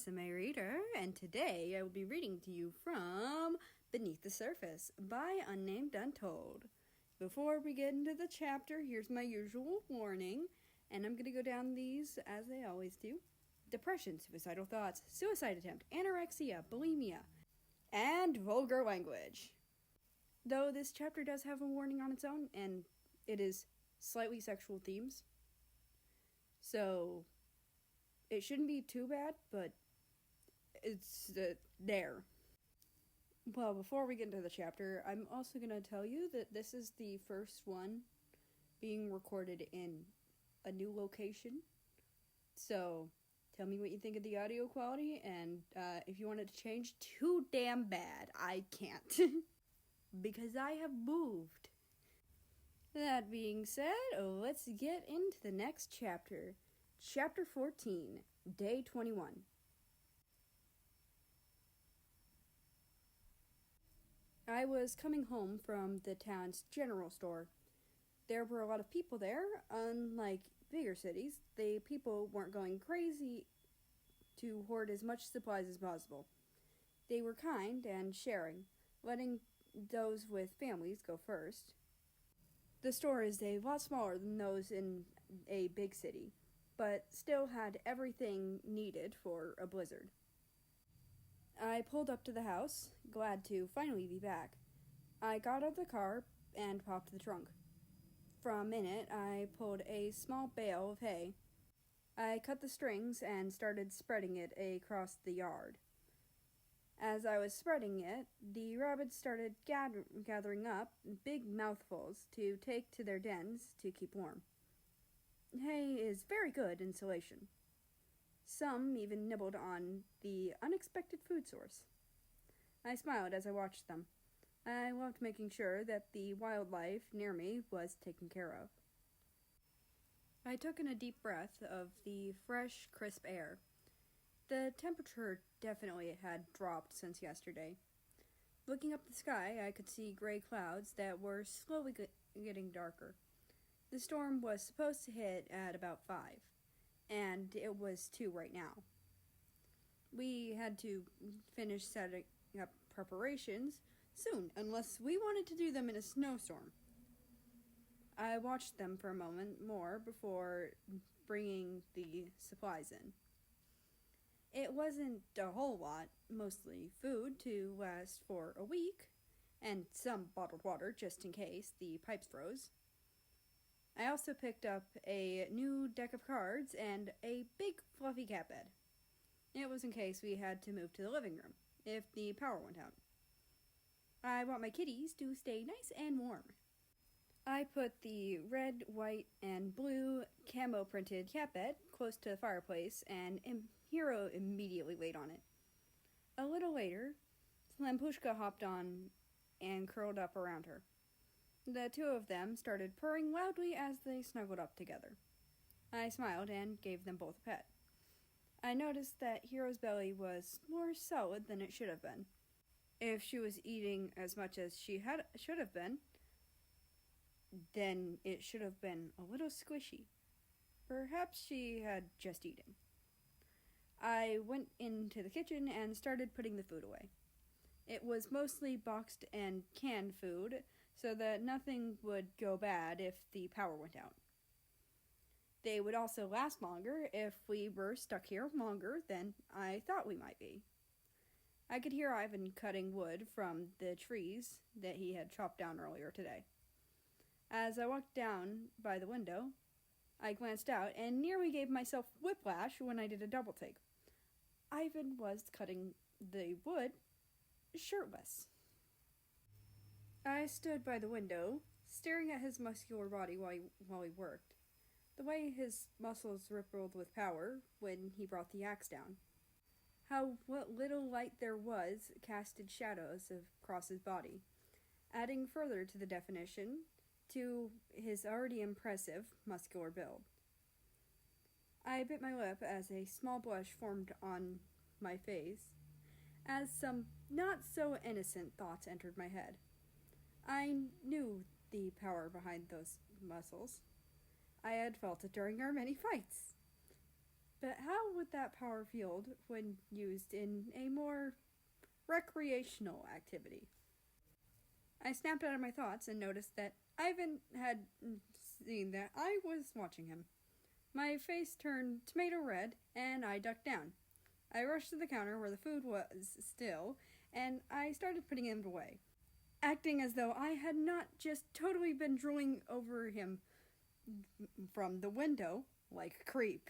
Rusame reader, and today I will be reading to you from Beneath the Surface by Unnamed Untold. Before we get into the chapter, here's my usual warning, and I'm going to go down these as I always do. Depression, suicidal thoughts, suicide attempt, anorexia, bulimia, and vulgar language. Though this chapter does have a warning on its own, and it is slightly sexual themes. So it shouldn't be too bad, but it's there. Well, before we get into the chapter, I'm also going to tell you that this is the first one being recorded in a new location. So tell me what you think of the audio quality, and if you want it to change too damn bad, I can't. Because I have moved. That being said, let's get into the next chapter. Chapter 14, Day 21. I was coming home from the town's general store. There were a lot of people there. Unlike bigger cities, the people weren't going crazy to hoard as much supplies as possible. They were kind and sharing, letting those with families go first. The store is a lot smaller than those in a big city, but still had everything needed for a blizzard. I pulled up to the house, glad to finally be back. I got out of the car and popped the trunk. From in it, I pulled a small bale of hay. I cut the strings and started spreading it across the yard. As I was spreading it, the rabbits started gathering up big mouthfuls to take to their dens to keep warm. Hay is very good insulation. Some even nibbled on the unexpected food source. I smiled as I watched them. I loved making sure that the wildlife near me was taken care of. I took in a deep breath of the fresh, crisp air. The temperature definitely had dropped since yesterday. Looking up the sky, I could see gray clouds that were slowly getting darker. The storm was supposed to hit at about 5, and it was 2 right now. We had to finish setting up preparations soon, unless we wanted to do them in a snowstorm. I watched them for a moment more before bringing the supplies in. It wasn't a whole lot, mostly food to last for a week, and some bottled water just in case the pipes froze. I also picked up a new deck of cards and a big fluffy cat bed. It was in case we had to move to the living room if the power went out. I want my kitties to stay nice and warm. I put the red, white, and blue camo printed cat bed close to the fireplace, and Hero immediately laid on it. A little later, Lampushka hopped on and curled up around her. The two of them started purring loudly as they snuggled up together. I smiled and gave them both a pet. I noticed that Hero's belly was more solid than it should have been. If she was eating as much as she should have been, then it should have been a little squishy. Perhaps she had just eaten. I went into the kitchen and started putting the food away. It was mostly boxed and canned food, so that nothing would go bad if the power went out. They would also last longer if we were stuck here longer than I thought we might be. I could hear Ivan cutting wood from the trees that he had chopped down earlier today. As I walked down by the window, I glanced out and nearly gave myself whiplash when I did a double take. Ivan was cutting the wood shirtless. I stood by the window, staring at his muscular body while he worked. The way his muscles rippled with power when he brought the axe down. How what little light there was casted shadows across his body, adding further to the definition to his already impressive muscular build. I bit my lip as a small blush formed on my face, as some not-so-innocent thoughts entered my head. I knew the power behind those muscles. I had felt it during our many fights. But how would that power field when used in a more recreational activity? I snapped out of my thoughts and noticed that Ivan had seen that I was watching him. My face turned tomato red, and I ducked down. I rushed to the counter where the food was still, and I started putting it away, acting as though I had not just totally been drooling over him from the window like a creep.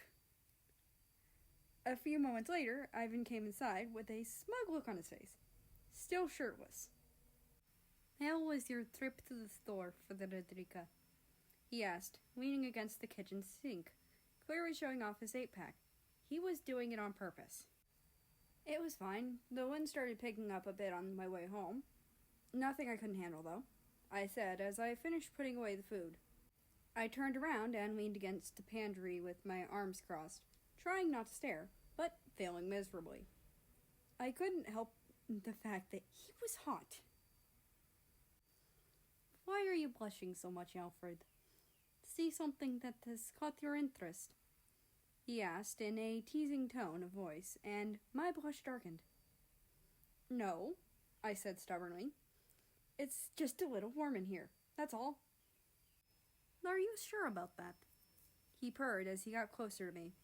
A few moments later, Ivan came inside with a smug look on his face, still shirtless. "How was your trip to the store, Frederica?" he asked, leaning against the kitchen sink, clearly showing off his 8-pack. He was doing it on purpose. "It was fine. The wind started picking up a bit on my way home. Nothing I couldn't handle, though," I said as I finished putting away the food. I turned around and leaned against the pantry with my arms crossed, trying not to stare, but failing miserably. I couldn't help the fact that he was hot. "Why are you blushing so much, Alfred? See something that has caught your interest?" he asked in a teasing tone of voice, and my blush darkened. "No," I said stubbornly. "It's just a little warm in here, that's all." "Are you sure about that?" he purred as he got closer to me.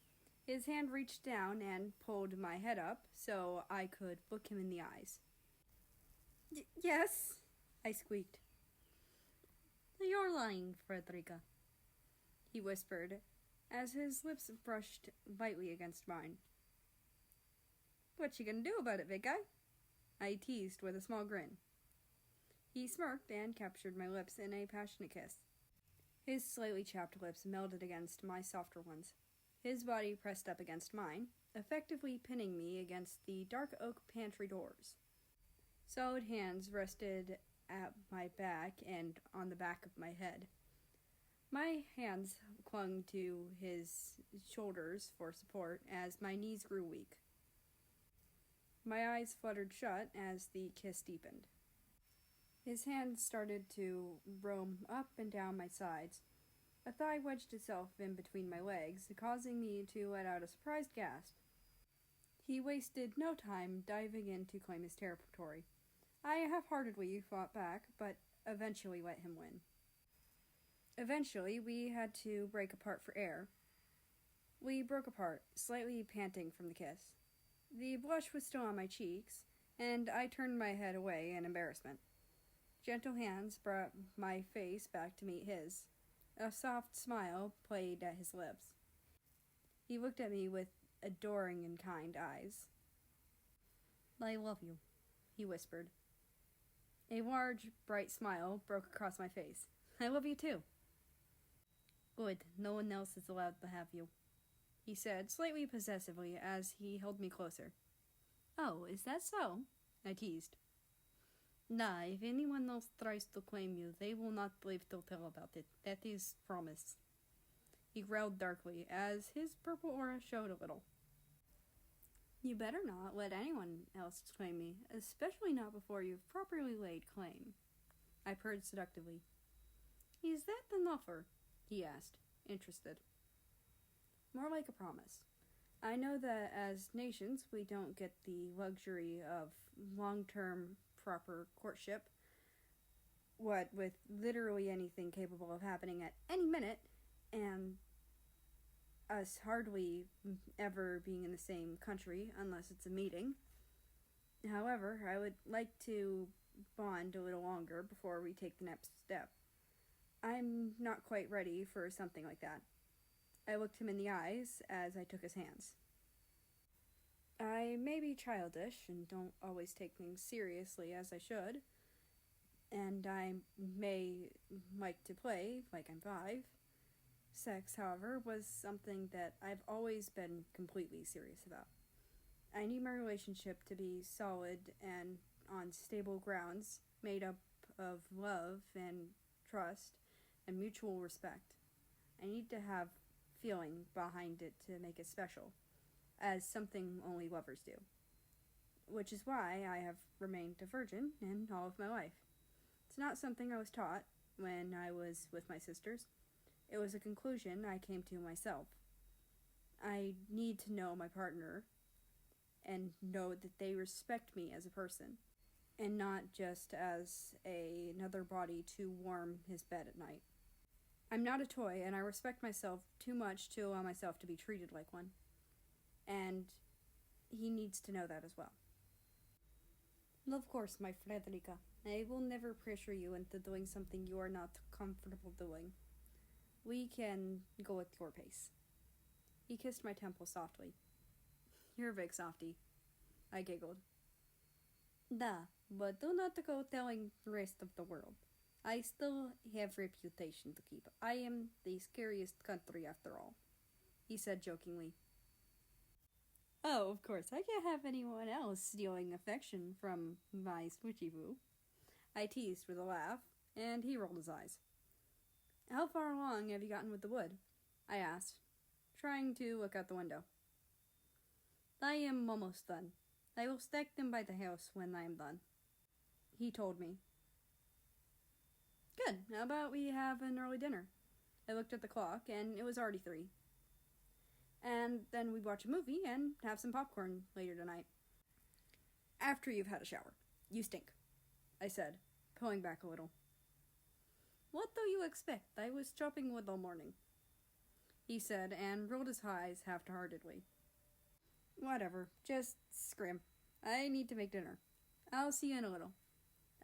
His hand reached down and pulled my head up so I could look him in the eyes. "Yes," I squeaked. "You're lying, Frederica," he whispered as his lips brushed lightly against mine. "What you gonna do about it, big guy?" I teased with a small grin. He smirked and captured my lips in a passionate kiss. His slightly chapped lips melded against my softer ones. His body pressed up against mine, effectively pinning me against the dark oak pantry doors. Solid hands rested at my back and on the back of my head. My hands clung to his shoulders for support as my knees grew weak. My eyes fluttered shut as the kiss deepened. His hand started to roam up and down my sides. A thigh wedged itself in between my legs, causing me to let out a surprised gasp. He wasted no time diving in to claim his territory. I half-heartedly fought back, but eventually let him win. Eventually, we had to break apart for air. We broke apart, slightly panting from the kiss. The blush was still on my cheeks, and I turned my head away in embarrassment. Gentle hands brought my face back to meet his. A soft smile played at his lips. He looked at me with adoring and kind eyes. "I love you," he whispered. A large, bright smile broke across my face. "I love you too." "Good, no one else is allowed to have you," he said, slightly possessively as he held me closer. "Oh, is that so?" I teased. "Nah, if anyone else tries to claim you, they will not live to tell about it. That is promise." He growled darkly as his purple aura showed a little. "You better not let anyone else claim me, especially not before you've properly laid claim," I purred seductively. "Is that an offer?" he asked, interested. "More like a promise. I know that as nations we don't get the luxury of long-term proper courtship, what with literally anything capable of happening at any minute, and us hardly ever being in the same country unless it's a meeting. However, I would like to bond a little longer before we take the next step. I'm not quite ready for something like that." I looked him in the eyes as I took his hands. I may be childish and don't always take things seriously as I should, and I may like to play like I'm 5. Sex, however, was something that I've always been completely serious about. I need my relationship to be solid and on stable grounds, made up of love and trust and mutual respect. I need to have feeling behind it to make it special, as something only lovers do. Which is why I have remained a virgin in all of my life. It's not something I was taught when I was with my sisters. It was a conclusion I came to myself. I need to know my partner and know that they respect me as a person and not just as another body to warm his bed at night. I'm not a toy, and I respect myself too much to allow myself to be treated like one. And he needs to know that as well. Of course, my Frederica. I will never pressure you into doing something you are not comfortable doing. We can go at your pace. He kissed my temple softly. You're a big softy, I giggled. Da, but do not go telling the rest of the world. I still have reputation to keep. I am the scariest country after all, he said jokingly. Oh, of course, I can't have anyone else stealing affection from my switchy boo. I teased with a laugh, and he rolled his eyes. How far along have you gotten with the wood? I asked, trying to look out the window. I am almost done. I will stack them by the house when I am done, he told me. Good. How about we have an early dinner? I looked at the clock, and it was already 3. And then we'd watch a movie and have some popcorn later tonight. After you've had a shower. You stink, I said, pulling back a little. What do you expect? I was chopping wood all morning, he said, and rolled his eyes half-heartedly. Whatever, just scrim. I need to make dinner. I'll see you in a little.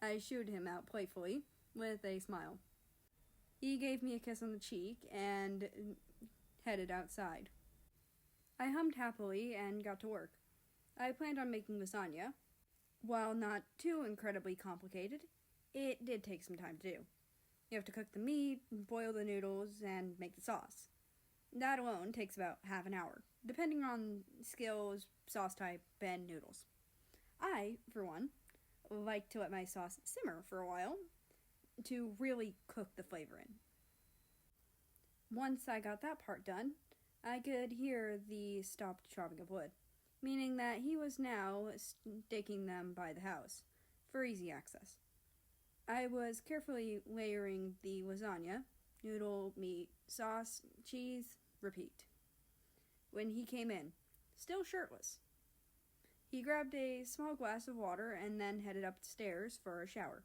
I shooed him out playfully, with a smile. He gave me a kiss on the cheek and headed outside. I hummed happily and got to work. I planned on making lasagna. While not too incredibly complicated, it did take some time to do. You have to cook the meat, boil the noodles, and make the sauce. That alone takes about half an hour, depending on skills, sauce type, and noodles. I, for one, like to let my sauce simmer for a while to really cook the flavor in. Once I got that part done, I could hear the stopped chopping of wood, meaning that he was now staking them by the house for easy access. I was carefully layering the lasagna, noodle, meat, sauce, cheese, repeat. When he came in, still shirtless, he grabbed a small glass of water and then headed upstairs for a shower.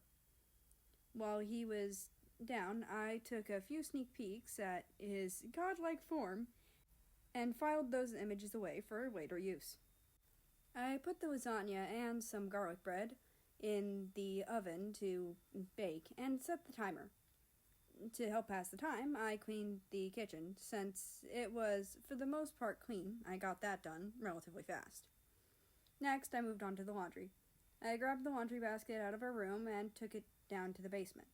While he was down, I took a few sneak peeks at his godlike form and filed those images away for later use. I put the lasagna and some garlic bread in the oven to bake and set the timer. To help pass the time, I cleaned the kitchen. Since it was, for the most part, clean, I got that done relatively fast. Next, I moved on to the laundry. I grabbed the laundry basket out of our room and took it down to the basement.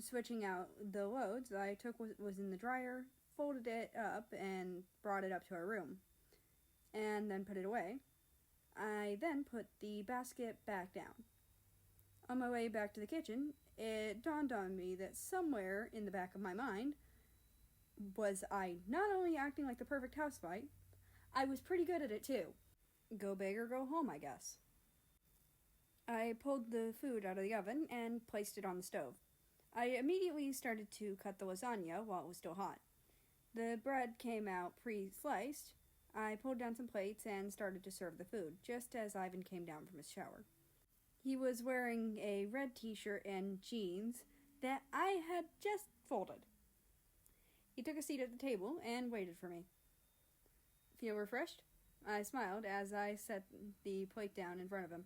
Switching out the loads, I took what was in the dryer, folded it up, and brought it up to our room, and then put it away. I then put the basket back down. On my way back to the kitchen, it dawned on me that somewhere in the back of my mind was I not only acting like the perfect housewife, I was pretty good at it too. Go big or go home, I guess. I pulled the food out of the oven and placed it on the stove. I immediately started to cut the lasagna while it was still hot. The bread came out pre-sliced. I pulled down some plates and started to serve the food, just as Ivan came down from his shower. He was wearing a red t-shirt and jeans that I had just folded. He took a seat at the table and waited for me. Feel refreshed? I smiled as I set the plate down in front of him.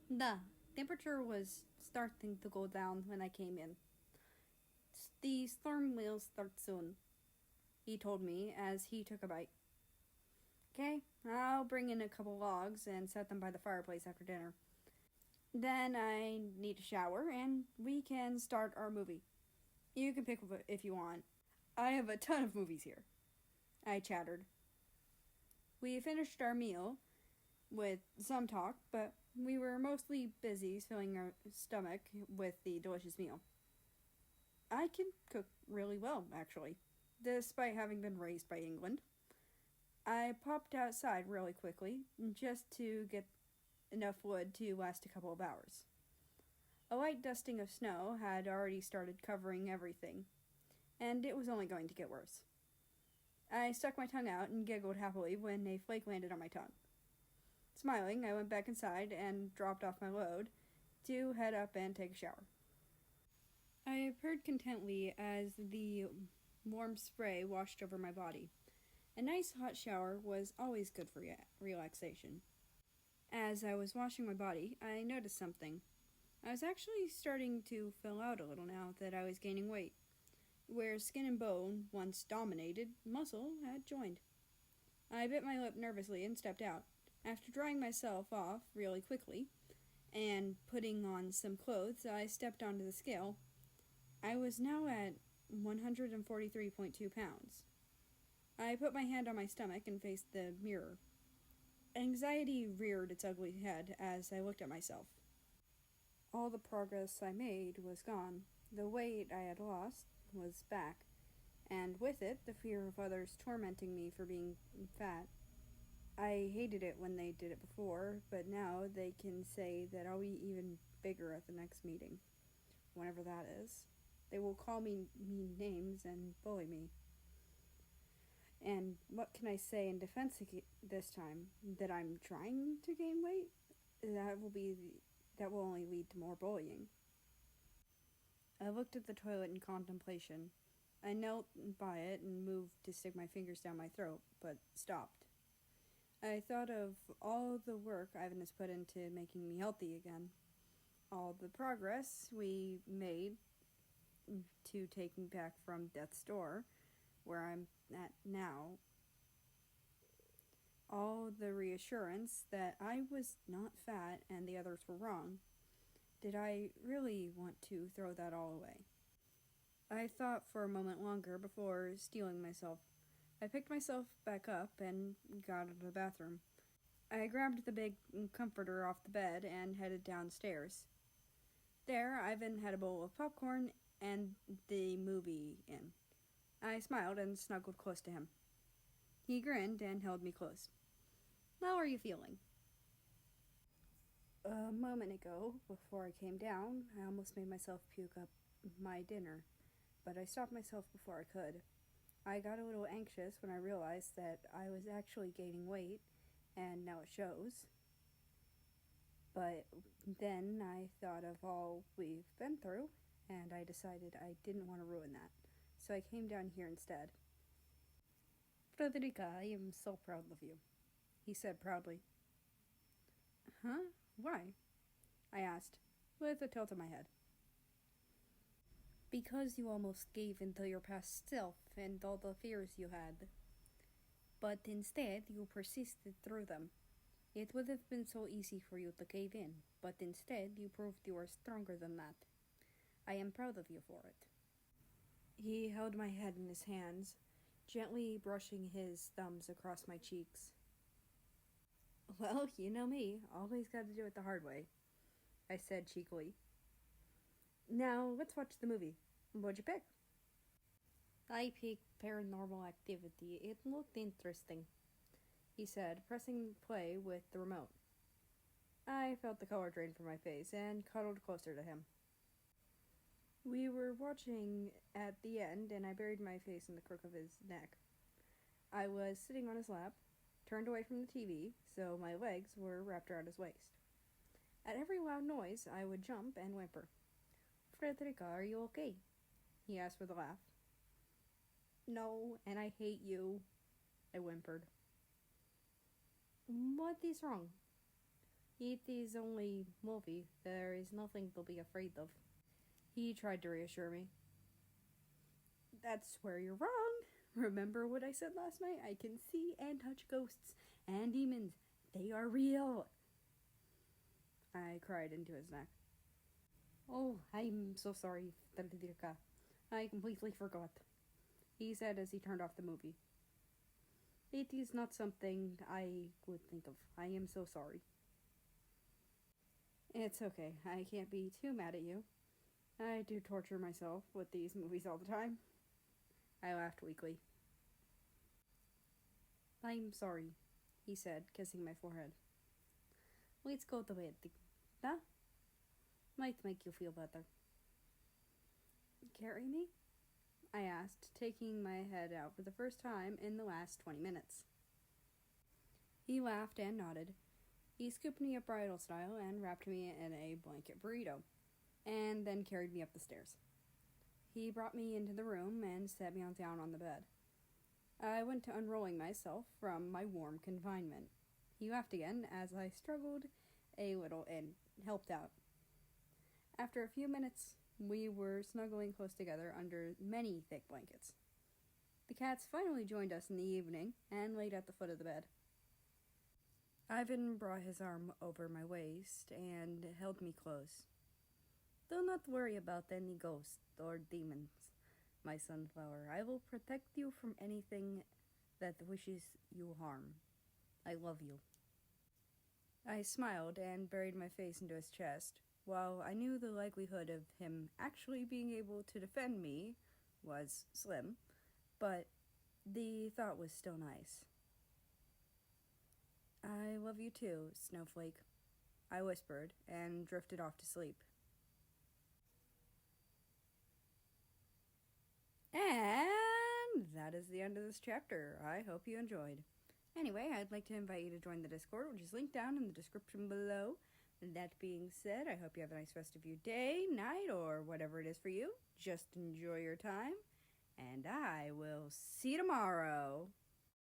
The temperature was starting to go down when I came in. The storm will start soon, he told me as he took a bite. Okay, I'll bring in a couple logs and set them by the fireplace after dinner. Then I need a shower and we can start our movie. You can pick if you want. I have a ton of movies here, I chattered. We finished our meal with some talk, but we were mostly busy filling our stomach with the delicious meal. I can cook really well, actually, despite having been raised by England. I popped outside really quickly, just to get enough wood to last a couple of hours. A light dusting of snow had already started covering everything, and it was only going to get worse. I stuck my tongue out and giggled happily when a flake landed on my tongue. Smiling, I went back inside and dropped off my load to head up and take a shower. I purred contentedly as the warm spray washed over my body. A nice hot shower was always good for relaxation. As I was washing my body, I noticed something. I was actually starting to fill out a little now that I was gaining weight. Where skin and bone once dominated, muscle had joined. I bit my lip nervously and stepped out. After drying myself off really quickly and putting on some clothes, I stepped onto the scale. I was now at 143.2 pounds. I put my hand on my stomach and faced the mirror. Anxiety reared its ugly head as I looked at myself. All the progress I made was gone. The weight I had lost was back, and with it, the fear of others tormenting me for being fat. I hated it when they did it before, but now they can say that I'll be even bigger at the next meeting, whenever that is. They will call me mean names and bully me. And what can I say in defense this time? That I'm trying to gain weight? That will only lead to more bullying. I looked at the toilet in contemplation. I knelt by it and moved to stick my fingers down my throat, but stopped. I thought of all the work Ivan has put into making me healthy again. All the progress we made to take me back from death's door, where I'm at now. All the reassurance that I was not fat and the others were wrong. Did I really want to throw that all away? I thought for a moment longer before steeling myself. I picked myself back up and got out of the bathroom. I grabbed the big comforter off the bed and headed downstairs. There, Ivan had a bowl of popcorn and the movie in. I smiled and snuggled close to him. He grinned and held me close. How are you feeling? A moment ago, before I came down, I almost made myself puke up my dinner, but I stopped myself before I could. I got a little anxious when I realized that I was actually gaining weight, and now it shows. But then I thought of all we've been through, and I decided I didn't want to ruin that, so I came down here instead. Frederica, I am so proud of you, he said proudly. Huh? Why? I asked, with a tilt of my head. Because you almost gave into your past self and all the fears you had. But instead, you persisted through them. It would have been so easy for you to cave in, but instead you proved you are stronger than that. I am proud of you for it. He held my head in his hands, gently brushing his thumbs across my cheeks. Well, you know me, always got to do it the hard way, I said cheekily. Now, let's watch the movie. What'd you pick? I picked Paranormal Activity. It looked interesting, he said, pressing play with the remote. I felt the color drain from my face and cuddled closer to him. We were watching at the end, and I buried my face in the crook of his neck. I was sitting on his lap, turned away from the TV, so my legs were wrapped around his waist. At every loud noise, I would jump and whimper. Frederica, are you okay? He asked with a laugh. No, and I hate you, I whimpered. What is wrong? It is only movie. There is nothing to be afraid of. He tried to reassure me. That's where you're wrong. Remember what I said last night? I can see and touch ghosts and demons. They are real. I cried into his neck. Oh, I'm so sorry, Frederica. I completely forgot, he said as he turned off the movie. It is not something I would think of. I am so sorry. It's okay. I can't be too mad at you. I do torture myself with these movies all the time. I laughed weakly. I'm sorry, he said, kissing my forehead. Let's go to bed. Huh? Might make you feel better. Carry me? I asked, taking my head out for the first time in the last 20 minutes. He laughed and nodded. He scooped me up bridal style and wrapped me in a blanket burrito, and then carried me up the stairs. He brought me into the room and set me down on the bed. I went to unrolling myself from my warm confinement. He laughed again as I struggled a little and helped out. After a few minutes, we were snuggling close together under many thick blankets. The cats finally joined us in the evening and laid at the foot of the bed. Ivan brought his arm over my waist and held me close. "Do not worry about any ghosts or demons, my sunflower. I will protect you from anything that wishes you harm. I love you." I smiled and buried my face into his chest. While I knew the likelihood of him actually being able to defend me was slim, but the thought was still nice. "I love you too, Snowflake," I whispered and drifted off to sleep. And that is the end of this chapter. I hope you enjoyed. Anyway, I'd like to invite you to join the Discord, which is linked down in the description below. That being said, I hope you have a nice rest of your day, night, or whatever it is for you. Just enjoy your time, and I will see you tomorrow.